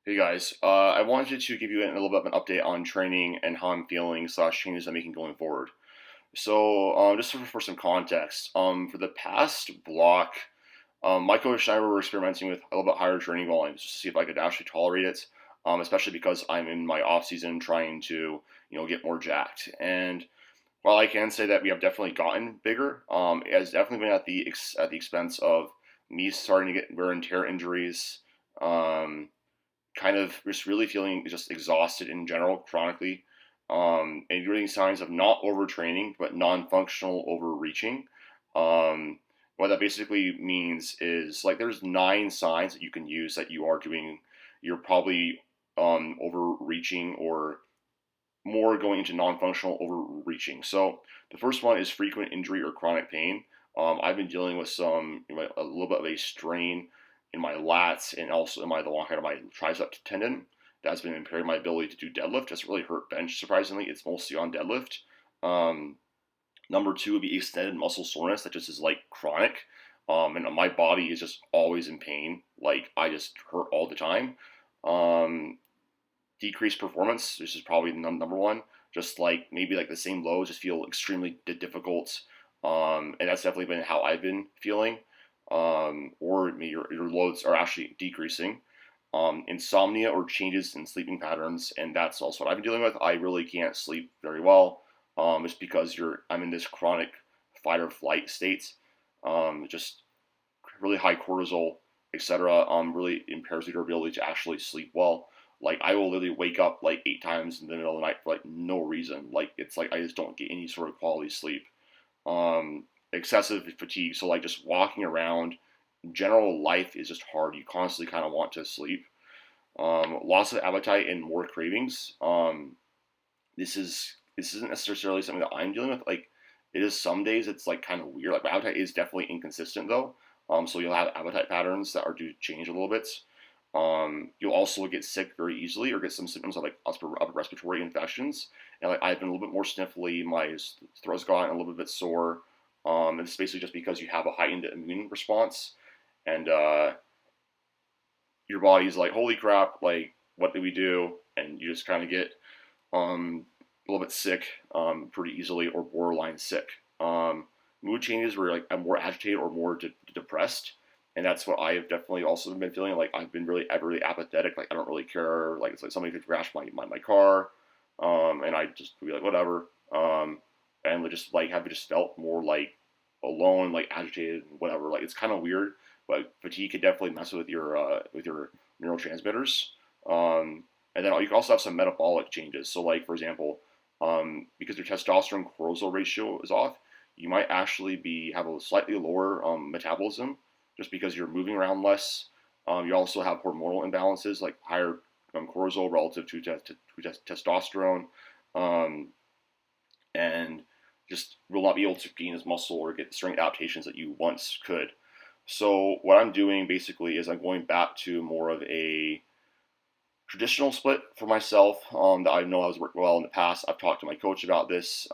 Hey guys, I wanted to give you a little bit of an update on training and how I'm feeling slash changes I'm making going forward. Just for some context, for the past block, my coach and I were experimenting with a little bit higher training volumes just to see if I could actually tolerate it, especially because I'm in my off season trying to get more jacked. And while I can say that we have definitely gotten bigger, it has definitely been at the expense of me starting to get wear and tear injuries. Um, Kind of just really feeling just exhausted in general, chronically, and getting signs of not overtraining but non-functional overreaching. Um, what that basically means is like there's 9 signs that you can use that you're probably overreaching or more going into non-functional overreaching. So the first one is frequent injury or chronic pain. I've been dealing with a little bit of a strain in my lats and also in the long side of my tricep tendon. That's been impairing my ability to do deadlift. Doesn't really hurt bench, surprisingly. It's mostly on deadlift. Um, Number two would be extended muscle soreness that just is like chronic. And my body is just always in pain. Like I just hurt all the time. Um, Decreased performance. This is probably the number one. Just like maybe like the same lows just feel extremely difficult. And that's definitely been how I've been feeling. Or maybe your loads are actually decreasing. Insomnia or changes in sleeping patterns, and that's also what I've been dealing with. I really can't sleep very well, just because I'm in this chronic fight or flight state. Just really high cortisol, etc. Really impairs your ability to actually sleep well. Like I will literally wake up like 8 times in the middle of the night for like no reason. Like it's like I just don't get any sort of quality sleep. Excessive fatigue. So like just walking around, general life is just hard. You constantly kind of want to sleep. Loss of appetite and more cravings. This isn't necessarily something that I'm dealing with. Like it is some days it's like kind of weird. Like my appetite is definitely inconsistent though. So you'll have appetite patterns that are do change a little bit. You'll also get sick very easily or get some symptoms of like upper respiratory infections. And like I've been a little bit more sniffly. My throat's gotten a little bit sore. And it's basically just because you have a heightened immune response, and your body's like, holy crap, like what do we do? And you just kind of get a little bit sick pretty easily or borderline sick. Mood changes where like I'm more agitated or more depressed, and that's what I have definitely also been feeling. Like I've been really apathetic. Like I don't really care. Like it's like somebody could crash my car, and I just be like whatever. And just like have just felt more like alone, like agitated, whatever. Like it's kind of weird, but fatigue could definitely mess with your neurotransmitters. And then you can also have some metabolic changes. So like for example, because your testosterone cortisol ratio is off, you might actually have a slightly lower metabolism just because you're moving around less. You also have hormonal imbalances like higher cortisol relative to testosterone, um, and just will not be able to gain as muscle or get the strength adaptations that you once could. So what I'm doing basically is I'm going back to more of a traditional split for myself that I know has worked well in the past. I've talked to my coach about this.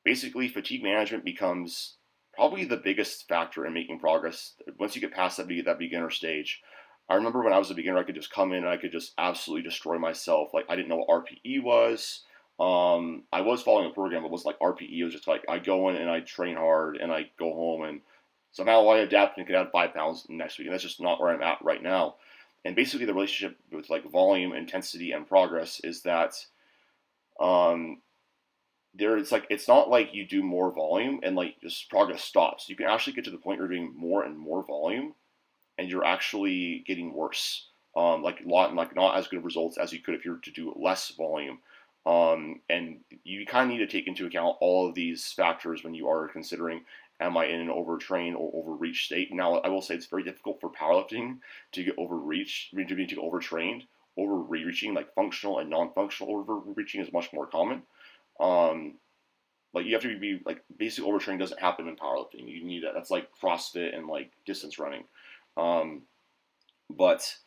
Basically, fatigue management becomes probably the biggest factor in making progress once you get past that beginner stage. I remember when I was a beginner, I could just come in and I could just absolutely destroy myself. Like I didn't know what RPE was. I was following a program, but it wasn't like RPE. It was just like I go in and I train hard and I go home and somehow I adapt and can add 5 pounds next week. And that's just not where I'm at right now. And basically, the relationship with like volume, intensity, and progress is that um, it's like it's not like you do more volume and like just progress stops. You can actually get to the point where you're doing more and more volume, and you're actually getting worse. Like not as good of results as you could if you were to do less volume. And you kind of need to take into account all of these factors when you are considering, am I in an overtrain or overreach state? Now, I will say it's very difficult for powerlifting to get overreached, to get overtrained. Overreaching, like functional and non-functional overreaching, is much more common. Um, like you have to be like basic overtraining doesn't happen in powerlifting. You need that. That's like CrossFit and like distance running. Um, but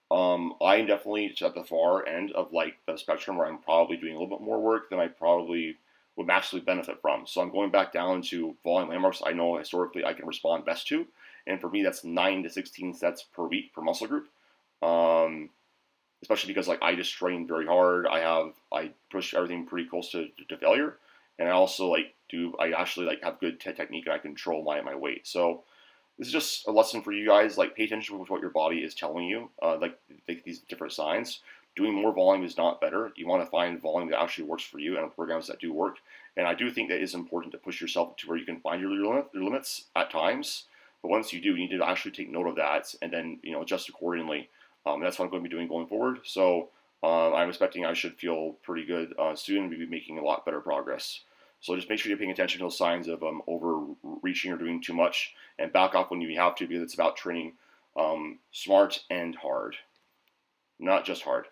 I'm definitely at the far end of like the spectrum where I'm probably doing a little bit more work than I probably would maximally benefit from. So I'm going back down to volume landmarks I know historically I can respond best to. And for me, that's 9 to 16 sets per week per muscle group. Um, especially because like I just train very hard. I push everything pretty close to failure, and I also I actually like have good technique and I control my weight. So this is just a lesson for you guys. Like, pay attention to what your body is telling you. Like these different signs. Doing more volume is not better. You want to find volume that actually works for you and programs that do work. And I do think that it is important to push yourself to where you can find your limits at times. But once you do, you need to actually take note of that and then adjust accordingly. And that's what I'm going to be doing going forward. So I'm expecting I should feel pretty good soon. We'll be making a lot better progress. So just make sure you're paying attention to those signs of overreaching or doing too much, and back off when you have to, because it's about training smart and hard, not just hard.